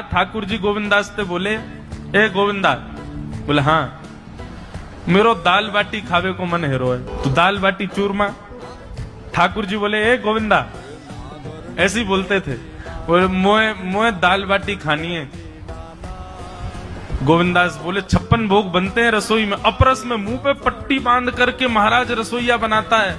ठाकुर जी गोविंदास से बोले, ए गोविंदा, बोले हाँ मेरो दाल बाटी खावे को मन हेरो है, तो दाल बाटी चूरमा। ठाकुर जी बोले, ए गोविंदा, ऐसे ही बोलते थे, बोले मोए दाल बाटी खानी है। गोविंदास बोले 56 भोग बनते हैं रसोई में, अपरस में मुंह पे पट्टी बांध करके महाराज रसोईया बनाता है।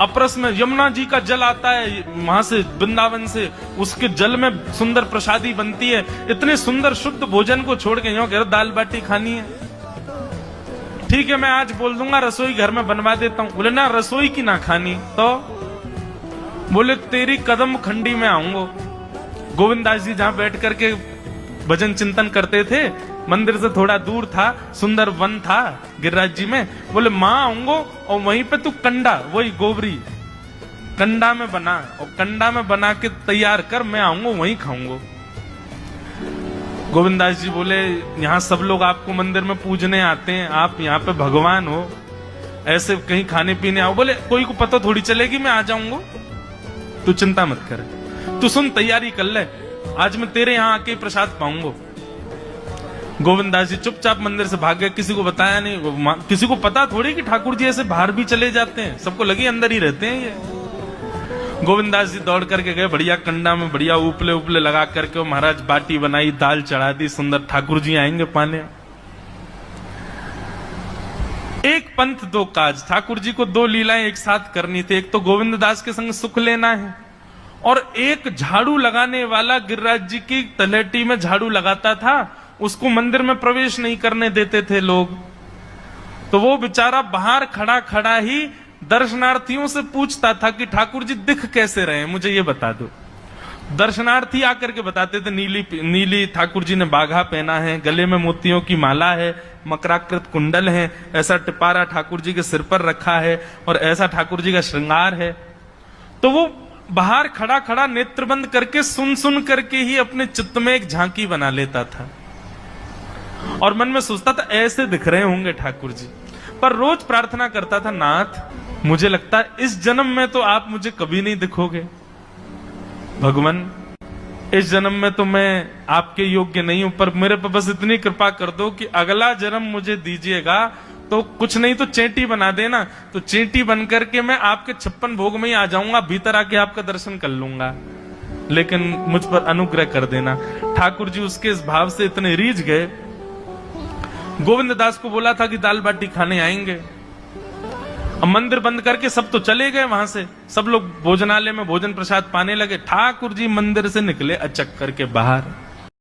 अपरस में यमुना जी का जल आता है वहां से, वृंदावन से, उसके जल में सुंदर प्रसादी बनती है। इतने सुंदर शुद्ध भोजन को छोड़ के यूं कह रहे दाल बाटी खानी है। ठीक है मैं आज बोल दूंगा रसोई घर में बनवा देता हूं। बोले ना रसोई की ना खानी तो, बोले तेरी कदम खंडी में आऊंगा। गोविंदास जी जहां बैठ करके भजन चिंतन करते थे, मंदिर से थोड़ा दूर था, सुंदर वन था गिरिराज जी में। बोले मां आऊंगो और वहीं पे तू कंडा, वही गोबरी कंडा में बना, और कंडा में बना के तैयार कर, मैं आऊंगा वहीं खाऊंगा। गोविंदास जी बोले यहाँ सब लोग आपको मंदिर में पूजने आते हैं, आप यहाँ पे भगवान हो, ऐसे कहीं खाने पीने आओ। बोले कोई को पता थोड़ी चलेगी, मैं आ जाऊंगा, तू चिंता मत कर, तू सुन तैयारी कर ले, आज मैं तेरे यहाँ आके प्रसाद पाऊंगा। गोविंदास जी चुपचाप मंदिर से भाग गए, किसी को बताया नहीं। किसी को पता थोड़ी कि ठाकुर जी ऐसे बाहर भी चले जाते हैं, सबको लगे अंदर ही रहते हैं ये। गोविंदास जी दौड़ करके गए, बढ़िया कंडा में बढ़िया उपले उपले लगा करके महाराज बाटी बनाई, दाल चढ़ा दी, सुंदर ठाकुर जी आएंगे पाने। एक पंथ दो काज, ठाकुर जी को दो लीलाएं एक साथ करनी थी। एक तो गोविंददास के संग सुख लेना है, और एक झाड़ू लगाने वाला गिरिराज जी की तलहटी में झाड़ू लगाता था, उसको मंदिर में प्रवेश नहीं करने देते थे लोग। तो वो बेचारा बाहर खड़ा खड़ा ही दर्शनार्थियों से पूछता था कि ठाकुर जी दिख कैसे रहे, मुझे ये बता दो। दर्शनार्थी आकर के बताते थे नीली ठाकुर जी ने बाघा पहना है, गले में मोतियों की माला है, मकराकृत कुंडल है, ऐसा टिपारा ठाकुर जी के सिर पर रखा है, और ऐसा ठाकुर जी का श्रृंगार है। तो वो बाहर खड़ा खड़ा नेत्र बंद करके सुन सुन करके ही अपने चित्त में एक झांकी बना लेता था, और मन में सोचता था ऐसे दिख रहे होंगे ठाकुर जी। पर रोज प्रार्थना करता था, नाथ मुझे लगता है इस जन्म में तो आप मुझे कभी नहीं दिखोगे, भगवान इस जन्म में तो मैं आपके योग्य नहीं हूं, पर मेरे पर बस इतनी कृपा कर दो कि अगला जन्म मुझे दीजिएगा, तो कुछ नहीं तो चेंटी बना देना, तो चेंटी बन करके मैं आपके 56 भोग में ही आ जाऊंगा, भीतर आके आपका दर्शन कर लूंगा, लेकिन मुझ पर अनुग्रह कर देना। ठाकुर जी उसके इस भाव से इतने रीझ गए। गोविंददास को बोला था कि दाल बाटी खाने आएंगे, अब मंदिर बंद करके सब तो चले गए वहां से, सब लोग भोजनालय में भोजन प्रसाद पाने लगे। ठाकुर जी मंदिर से निकले अचक करके बाहर।